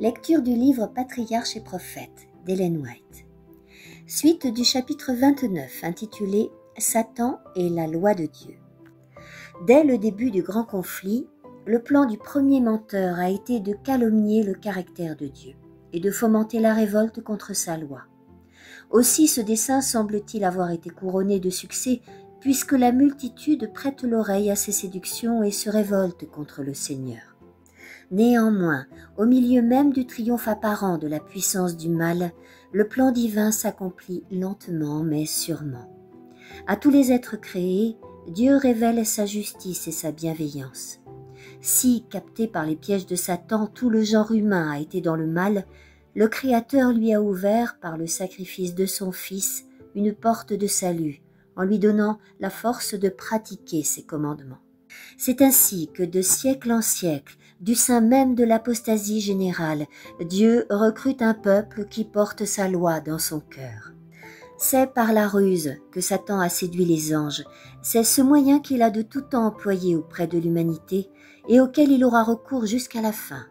Lecture du livre Patriarches et prophètes d'Ellen White. Suite du chapitre 29 intitulé Satan et la loi de Dieu. Dès le début du grand conflit, le plan du premier menteur a été de calomnier le caractère de Dieu et de fomenter la révolte contre sa loi. Aussi ce dessein semble-t-il avoir été couronné de succès puisque la multitude prête l'oreille à ses séductions et se révolte contre le Seigneur. Néanmoins, au milieu même du triomphe apparent de la puissance du mal, le plan divin s'accomplit lentement mais sûrement. À tous les êtres créés, Dieu révèle sa justice et sa bienveillance. Si, capté par les pièges de Satan, tout le genre humain a été dans le mal, le Créateur lui a ouvert, par le sacrifice de son Fils, une porte de salut, en lui donnant la force de pratiquer ses commandements. C'est ainsi que de siècle en siècle, du sein même de l'apostasie générale, Dieu recrute un peuple qui porte sa loi dans son cœur. C'est par la ruse que Satan a séduit les anges, c'est ce moyen qu'il a de tout temps employé auprès de l'humanité et auquel il aura recours jusqu'à la fin.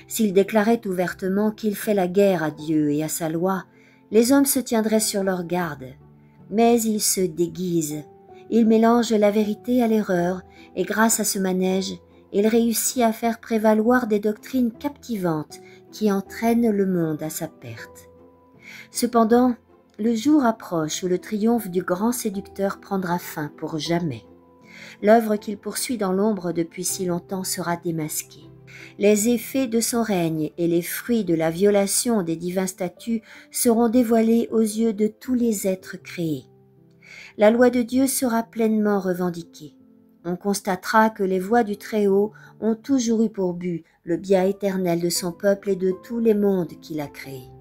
S'il déclarait ouvertement qu'il fait la guerre à Dieu et à sa loi, les hommes se tiendraient sur leur garde. Mais il se déguise, il mélange la vérité à l'erreur et grâce à ce manège, il réussit à faire prévaloir des doctrines captivantes qui entraînent le monde à sa perte. Cependant, le jour approche où le triomphe du grand séducteur prendra fin pour jamais. L'œuvre qu'il poursuit dans l'ombre depuis si longtemps sera démasquée. Les effets de son règne et les fruits de la violation des divins statuts seront dévoilés aux yeux de tous les êtres créés. La loi de Dieu sera pleinement revendiquée. On constatera que les voies du Très-Haut ont toujours eu pour but le bien éternel de son peuple et de tous les mondes qu'il a créés.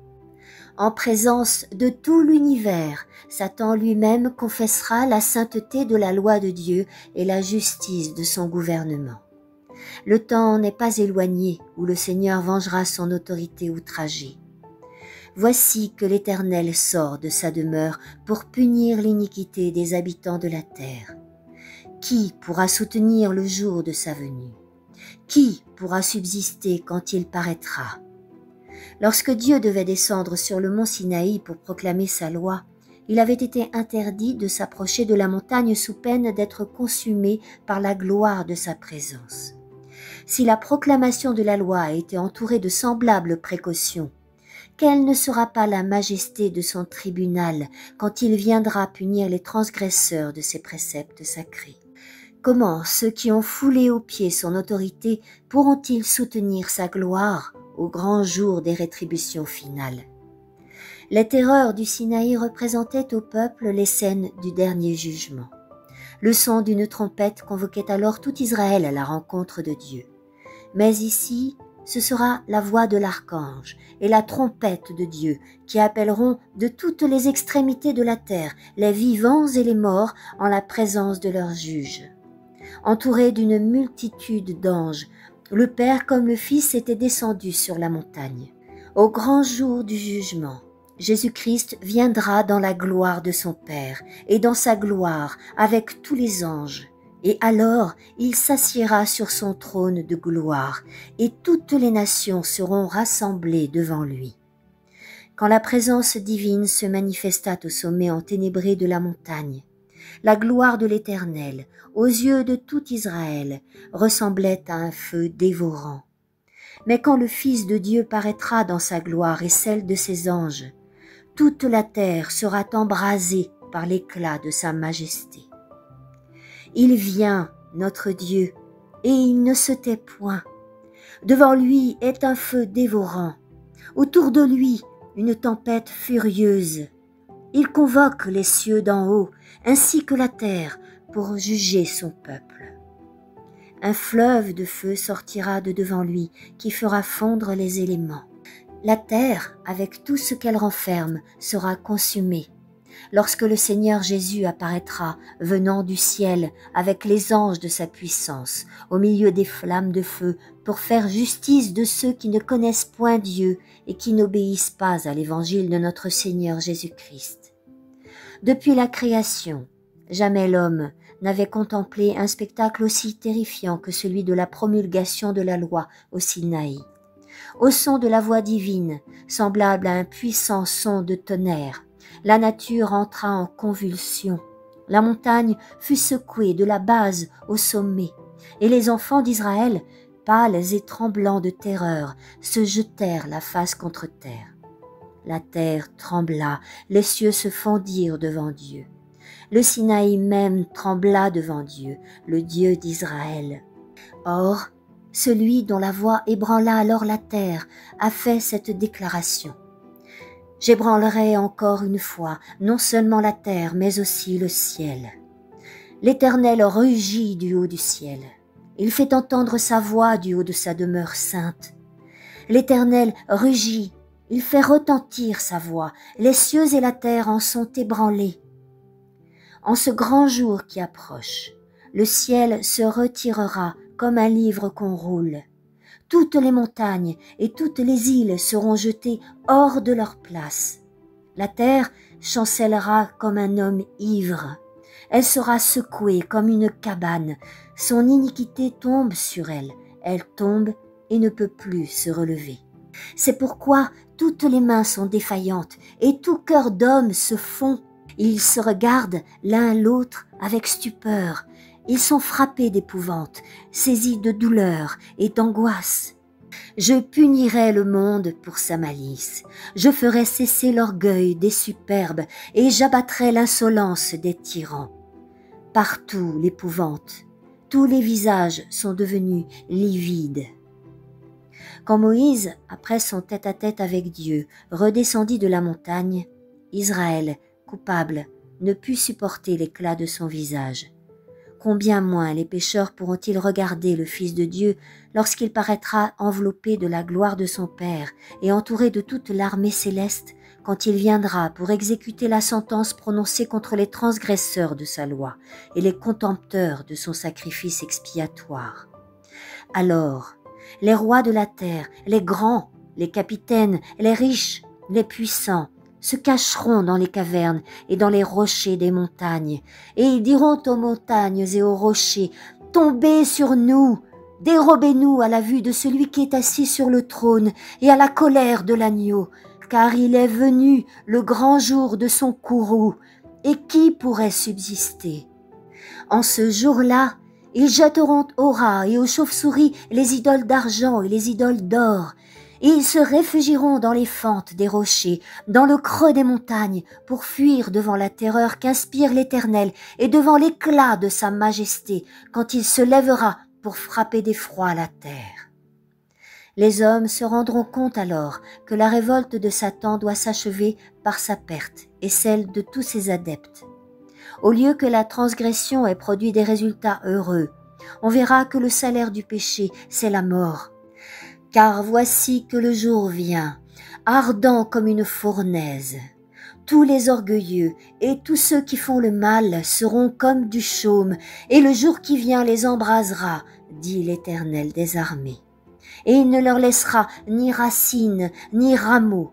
En présence de tout l'univers, Satan lui-même confessera la sainteté de la loi de Dieu et la justice de son gouvernement. Le temps n'est pas éloigné où le Seigneur vengera son autorité outragée. Voici que l'Éternel sort de sa demeure pour punir l'iniquité des habitants de la terre. Qui pourra soutenir le jour de sa venue? Qui pourra subsister quand il paraîtra? Lorsque Dieu devait descendre sur le mont Sinaï pour proclamer sa loi, il avait été interdit de s'approcher de la montagne sous peine d'être consumé par la gloire de sa présence. Si la proclamation de la loi a été entourée de semblables précautions, quelle ne sera pas la majesté de son tribunal quand il viendra punir les transgresseurs de ses préceptes sacrés? Comment ceux qui ont foulé aux pieds son autorité pourront-ils soutenir sa gloire au grand jour des rétributions finales? Les terreurs du Sinaï représentaient au peuple les scènes du dernier jugement. Le son d'une trompette convoquait alors tout Israël à la rencontre de Dieu. Mais ici, ce sera la voix de l'archange et la trompette de Dieu qui appelleront de toutes les extrémités de la terre les vivants et les morts en la présence de leur juge. Entouré d'une multitude d'anges, le Père comme le Fils étaient descendus sur la montagne. Au grand jour du jugement, Jésus-Christ viendra dans la gloire de son Père et dans sa gloire avec tous les anges. Et alors il s'assiera sur son trône de gloire et toutes les nations seront rassemblées devant lui. Quand la présence divine se manifesta au sommet enténébré de la montagne, la gloire de l'Éternel, aux yeux de tout Israël, ressemblait à un feu dévorant. Mais quand le Fils de Dieu paraîtra dans sa gloire et celle de ses anges, toute la terre sera embrasée par l'éclat de sa majesté. Il vient, notre Dieu, et il ne se tait point. Devant lui est un feu dévorant. Autour de lui, une tempête furieuse. Il convoque les cieux d'en haut, ainsi que la terre, pour juger son peuple. Un fleuve de feu sortira de devant lui, qui fera fondre les éléments. La terre, avec tout ce qu'elle renferme, sera consumée. Lorsque le Seigneur Jésus apparaîtra, venant du ciel, avec les anges de sa puissance, au milieu des flammes de feu, pour faire justice de ceux qui ne connaissent point Dieu et qui n'obéissent pas à l'évangile de notre Seigneur Jésus-Christ. Depuis la création, jamais l'homme n'avait contemplé un spectacle aussi terrifiant que celui de la promulgation de la loi au Sinaï. Au son de la voix divine, semblable à un puissant son de tonnerre, la nature entra en convulsion. La montagne fut secouée de la base au sommet, et les enfants d'Israël, pâles et tremblants de terreur, se jetèrent la face contre terre. La terre trembla, les cieux se fondirent devant Dieu. Le Sinaï même trembla devant Dieu, le Dieu d'Israël. Or, celui dont la voix ébranla alors la terre a fait cette déclaration. J'ébranlerai encore une fois, non seulement la terre, mais aussi le ciel. L'Éternel rugit du haut du ciel. Il fait entendre sa voix du haut de sa demeure sainte. L'Éternel rugit, il fait retentir sa voix. Les cieux et la terre en sont ébranlés. En ce grand jour qui approche, le ciel se retirera comme un livre qu'on roule. Toutes les montagnes et toutes les îles seront jetées hors de leur place. La terre chancellera comme un homme ivre. Elle sera secouée comme une cabane. Son iniquité tombe sur elle. Elle tombe et ne peut plus se relever. C'est pourquoi toutes les mains sont défaillantes et tout cœur d'homme se fond. Ils se regardent l'un l'autre avec stupeur. Ils sont frappés d'épouvante, saisis de douleur et d'angoisse. Je punirai le monde pour sa malice. Je ferai cesser l'orgueil des superbes et j'abattrai l'insolence des tyrans. Partout l'épouvante, tous les visages sont devenus livides. Quand Moïse, après son tête-à-tête avec Dieu, redescendit de la montagne, Israël, coupable, ne put supporter l'éclat de son visage. Combien moins les pécheurs pourront-ils regarder le Fils de Dieu lorsqu'il paraîtra enveloppé de la gloire de son Père et entouré de toute l'armée céleste quand il viendra pour exécuter la sentence prononcée contre les transgresseurs de sa loi et les contempteurs de son sacrifice expiatoire. Alors, les rois de la terre, les grands, les capitaines, les riches, les puissants, se cacheront dans les cavernes et dans les rochers des montagnes, et ils diront aux montagnes et aux rochers, « Tombez sur nous, dérobez-nous à la vue de celui qui est assis sur le trône et à la colère de l'agneau, car il est venu le grand jour de son courroux, et qui pourrait subsister? En ce jour-là, ils jetteront aux rats et aux chauves-souris les idoles d'argent et les idoles d'or, et ils se réfugieront dans les fentes des rochers, dans le creux des montagnes, pour fuir devant la terreur qu'inspire l'Éternel et devant l'éclat de sa majesté, quand il se lèvera pour frapper d'effroi la terre. Les hommes se rendront compte alors que la révolte de Satan doit s'achever par sa perte et celle de tous ses adeptes. Au lieu que la transgression ait produit des résultats heureux, on verra que le salaire du péché, c'est la mort. Car voici que le jour vient, ardent comme une fournaise. Tous les orgueilleux et tous ceux qui font le mal seront comme du chaume, et le jour qui vient les embrasera, dit l'Éternel des armées. Et il ne leur laissera ni racine ni rameaux.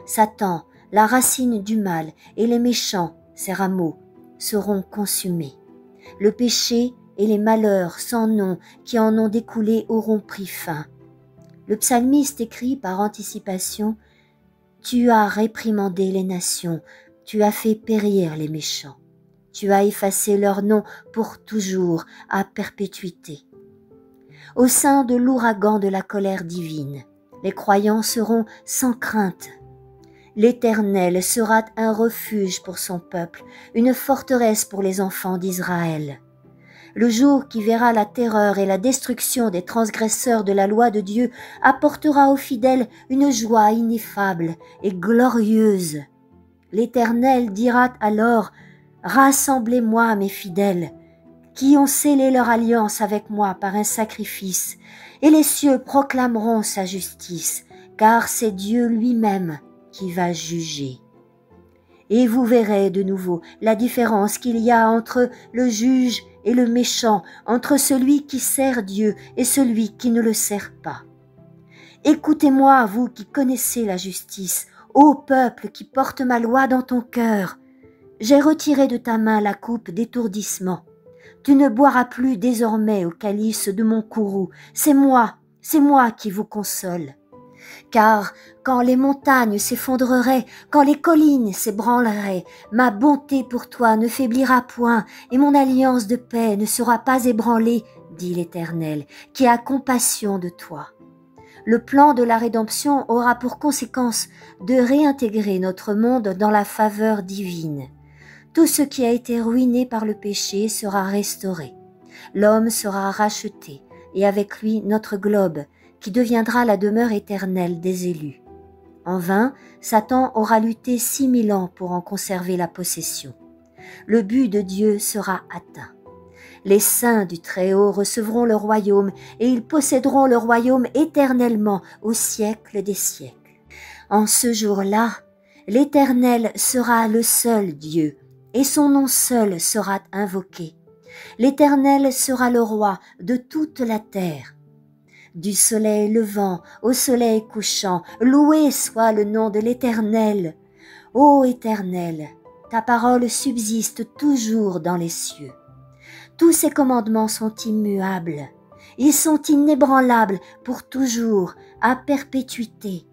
Satan, la racine du mal, et les méchants, ses rameaux, seront consumés. Le péché et les malheurs sans nom qui en ont découlé auront pris fin. Le psalmiste écrit par anticipation « Tu as réprimandé les nations, tu as fait périr les méchants, tu as effacé leur nom pour toujours, à perpétuité. » Au sein de l'ouragan de la colère divine, les croyants seront sans crainte. L'Éternel sera un refuge pour son peuple, une forteresse pour les enfants d'Israël. Le jour qui verra la terreur et la destruction des transgresseurs de la loi de Dieu apportera aux fidèles une joie ineffable et glorieuse. L'Éternel dira alors « Rassemblez-moi, mes fidèles, qui ont scellé leur alliance avec moi par un sacrifice, et les cieux proclameront sa justice, car c'est Dieu lui-même qui va juger. » Et vous verrez de nouveau la différence qu'il y a entre le juge et le méchant, entre celui qui sert Dieu et celui qui ne le sert pas. Écoutez-moi, vous qui connaissez la justice, ô peuple qui porte ma loi dans ton cœur. J'ai retiré de ta main la coupe d'étourdissement. Tu ne boiras plus désormais au calice de mon courroux. C'est moi, c'est moi qui vous console. Car quand les montagnes s'effondreraient, quand les collines s'ébranleraient, ma bonté pour toi ne faiblira point, et mon alliance de paix ne sera pas ébranlée, dit l'Éternel, qui a compassion de toi. Le plan de la rédemption aura pour conséquence de réintégrer notre monde dans la faveur divine. Tout ce qui a été ruiné par le péché sera restauré. L'homme sera racheté, et avec lui notre globe, qui deviendra la demeure éternelle des élus. En vain, Satan aura lutté 6000 ans pour en conserver la possession. Le but de Dieu sera atteint. Les saints du Très-Haut recevront le royaume, et ils posséderont le royaume éternellement au siècle des siècles. En ce jour-là, l'Éternel sera le seul Dieu, et son nom seul sera invoqué. L'Éternel sera le roi de toute la terre. Du soleil levant au soleil couchant, loué soit le nom de l'Éternel. Ô Éternel, ta parole subsiste toujours dans les cieux. Tous ses commandements sont immuables, ils sont inébranlables pour toujours, à perpétuité.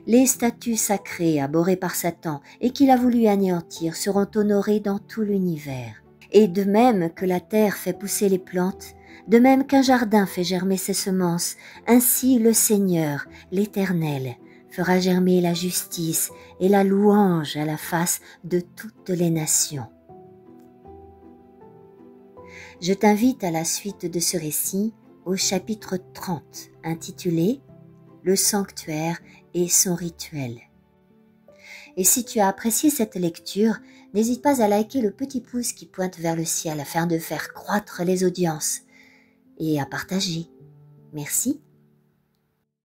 Les statuts sacrés abhorrés par Satan et qu'il a voulu anéantir seront honorés dans tout l'univers. Et de même que la terre fait pousser les plantes, de même qu'un jardin fait germer ses semences, ainsi le Seigneur, l'Éternel, fera germer la justice et la louange à la face de toutes les nations. Je t'invite à la suite de ce récit au chapitre 30, intitulé « Le sanctuaire et son rituel ». Et si tu as apprécié cette lecture, n'hésite pas à liker le petit pouce qui pointe vers le ciel afin de faire croître les audiences et à partager. Merci.